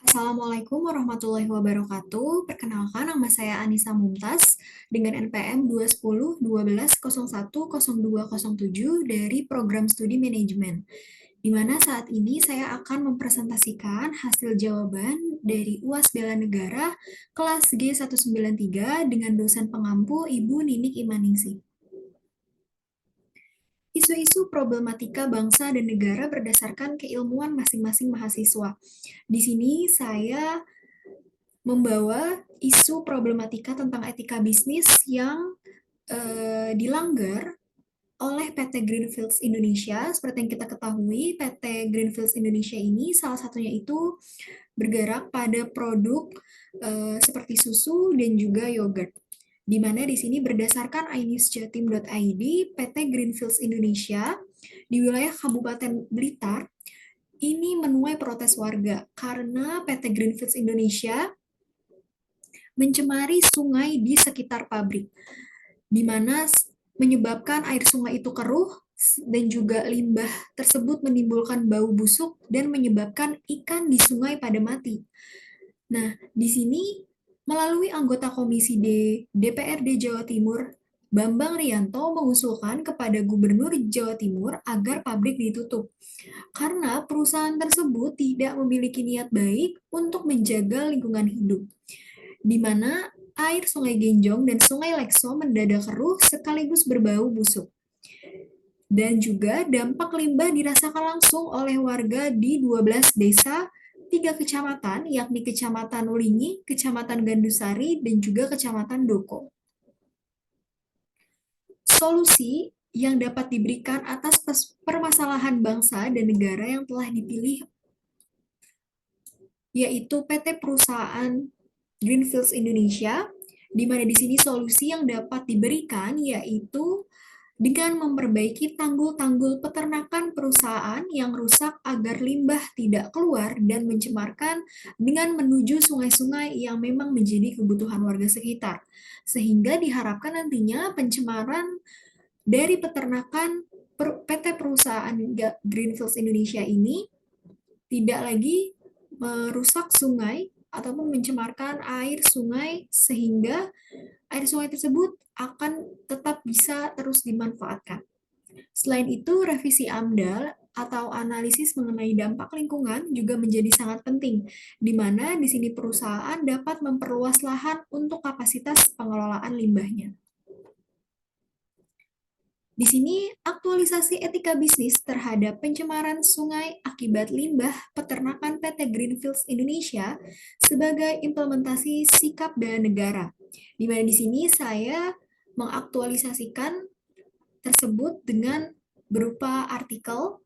Assalamualaikum warahmatullahi wabarakatuh. Perkenalkan, nama saya Anissa Mumtaz dengan NPM 210-12-01-0207 dari Program Studi Manajemen, di mana saat ini saya akan mempresentasikan hasil jawaban dari UAS Bela Negara kelas G193 dengan dosen pengampu Ibu Ninik Imaningsih. Isu-isu problematika bangsa dan negara berdasarkan keilmuan masing-masing mahasiswa. Di sini saya membawa isu problematika tentang etika bisnis yang dilanggar oleh PT Greenfields Indonesia. Seperti yang kita ketahui, PT Greenfields Indonesia ini salah satunya itu bergerak pada produk seperti susu dan juga yogurt. Di mana di sini berdasarkan inewsjatim.id, PT Greenfields Indonesia di wilayah Kabupaten Blitar ini menuai protes warga karena PT Greenfields Indonesia mencemari sungai di sekitar pabrik, di mana menyebabkan air sungai itu keruh dan juga limbah tersebut menimbulkan bau busuk dan menyebabkan ikan di sungai pada mati. Nah, di sini melalui anggota Komisi D DPRD Jawa Timur, Bambang Rianto mengusulkan kepada Gubernur Jawa Timur agar pabrik ditutup karena perusahaan tersebut tidak memiliki niat baik untuk menjaga lingkungan hidup, di mana air Sungai Genjong dan Sungai Lekso mendadak keruh sekaligus berbau busuk. Dan juga dampak limbah dirasakan langsung oleh warga di 12 desa, 3 kecamatan, yakni Kecamatan Ulingi, Kecamatan Gandusari, dan juga Kecamatan Doko. Solusi yang dapat diberikan atas permasalahan bangsa dan negara yang telah dipilih yaitu PT Perusahaan Greenfields Indonesia, di mana di sini solusi yang dapat diberikan yaitu dengan memperbaiki tanggul-tanggul peternakan perusahaan yang rusak agar limbah tidak keluar dan mencemarkan dengan menuju sungai-sungai yang memang menjadi kebutuhan warga sekitar. Sehingga diharapkan nantinya pencemaran dari peternakan PT Perusahaan Greenfields Indonesia ini tidak lagi merusak sungai ataupun mencemarkan air sungai sehingga air sungai tersebut akan tetap bisa terus dimanfaatkan. Selain itu, revisi AMDAL atau analisis mengenai dampak lingkungan juga menjadi sangat penting, di mana di sini perusahaan dapat memperluas lahan untuk kapasitas pengelolaan limbahnya. Di sini, aktualisasi etika bisnis terhadap pencemaran sungai akibat limbah peternakan PT Greenfields Indonesia sebagai implementasi sikap bela negara. Di mana di sini saya mengaktualisasikan tersebut dengan berupa artikel.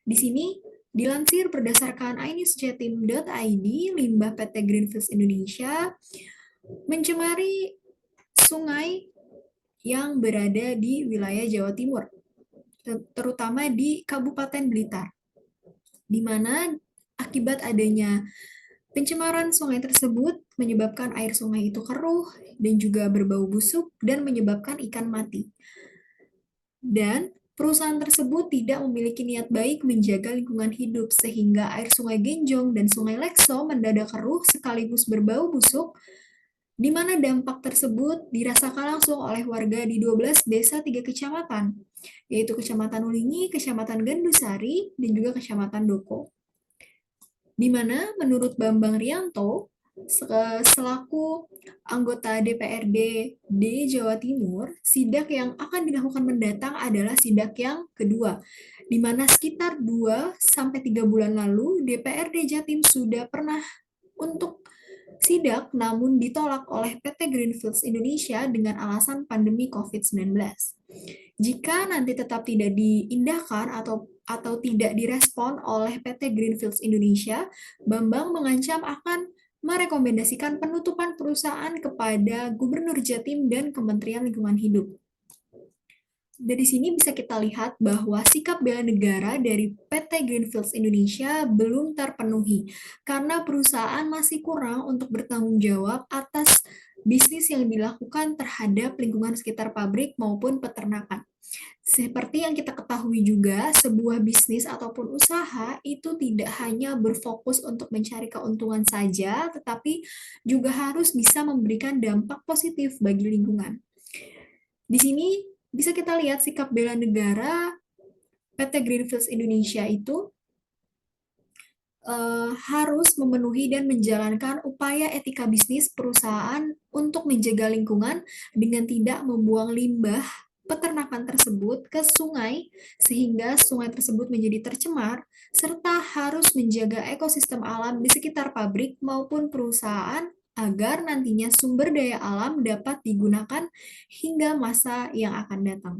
Di sini dilansir berdasarkan inewsjatim.id, limbah PT Greenfields Indonesia mencemari sungai yang berada di wilayah Jawa Timur, terutama di Kabupaten Blitar, di mana akibat adanya pencemaran sungai tersebut menyebabkan air sungai itu keruh dan juga berbau busuk dan menyebabkan ikan mati. Dan perusahaan tersebut tidak memiliki niat baik menjaga lingkungan hidup sehingga air Sungai Genjong dan Sungai Lekso mendadak keruh sekaligus berbau busuk, di mana dampak tersebut dirasakan langsung oleh warga di 12 desa 3 kecamatan, yaitu Kecamatan Ulingi, Kecamatan Gandusari, dan juga Kecamatan Doko. Di mana menurut Bambang Rianto, selaku anggota DPRD di Jawa Timur, sidak yang akan dilakukan mendatang adalah sidak yang kedua, di mana sekitar 2-3 bulan lalu DPRD Jatim sudah pernah untuk sidak namun ditolak oleh PT Greenfields Indonesia dengan alasan pandemi COVID-19. Jika nanti tetap tidak diindahkan atau tidak direspon oleh PT Greenfields Indonesia, Bambang mengancam akan merekomendasikan penutupan perusahaan kepada Gubernur Jatim dan Kementerian Lingkungan Hidup. Dari sini bisa kita lihat bahwa sikap bela negara dari PT Greenfields Indonesia belum terpenuhi karena perusahaan masih kurang untuk bertanggung jawab atas bisnis yang dilakukan terhadap lingkungan sekitar pabrik maupun peternakan. Seperti yang kita ketahui juga, sebuah bisnis ataupun usaha itu tidak hanya berfokus untuk mencari keuntungan saja, tetapi juga harus bisa memberikan dampak positif bagi lingkungan. Di sini bisa kita lihat sikap bela negara PT Greenfields Indonesia itu harus memenuhi dan menjalankan upaya etika bisnis perusahaan untuk menjaga lingkungan dengan tidak membuang limbah peternakan tersebut ke sungai sehingga sungai tersebut menjadi tercemar, serta harus menjaga ekosistem alam di sekitar pabrik maupun perusahaan agar nantinya sumber daya alam dapat digunakan hingga masa yang akan datang.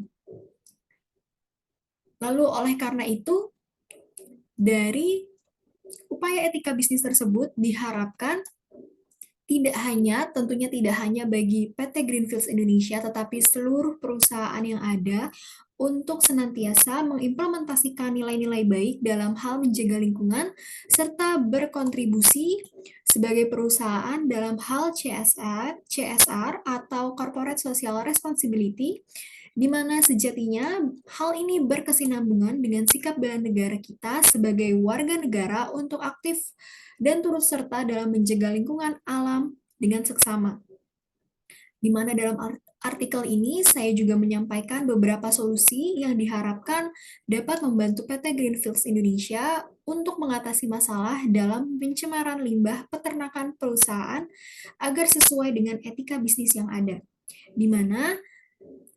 Lalu oleh karena itu, dari upaya etika bisnis tersebut diharapkan tentunya tidak hanya bagi PT Greenfields Indonesia, tetapi seluruh perusahaan yang ada untuk senantiasa mengimplementasikan nilai-nilai baik dalam hal menjaga lingkungan, serta berkontribusi sebagai perusahaan dalam hal CSR atau Corporate Social Responsibility, di mana sejatinya hal ini berkesinambungan dengan sikap bela negara kita sebagai warga negara untuk aktif dan turut serta dalam menjaga lingkungan alam dengan seksama. Di mana dalam artikel ini saya juga menyampaikan beberapa solusi yang diharapkan dapat membantu PT Greenfields Indonesia untuk mengatasi masalah dalam pencemaran limbah peternakan perusahaan agar sesuai dengan etika bisnis yang ada. Di mana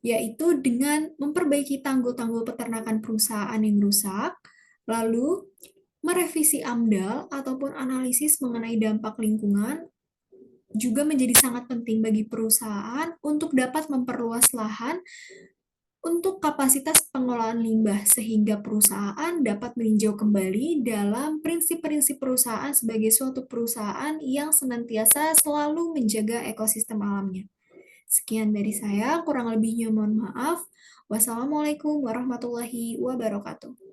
yaitu dengan memperbaiki tanggul-tanggul peternakan perusahaan yang rusak, lalu merevisi AMDAL ataupun analisis mengenai dampak lingkungan juga menjadi sangat penting bagi perusahaan untuk dapat memperluas lahan untuk kapasitas pengolahan limbah sehingga perusahaan dapat meninjau kembali dalam prinsip-prinsip perusahaan sebagai suatu perusahaan yang senantiasa selalu menjaga ekosistem alamnya. Sekian dari saya, kurang lebihnya mohon maaf. Wassalamualaikum warahmatullahi wabarakatuh.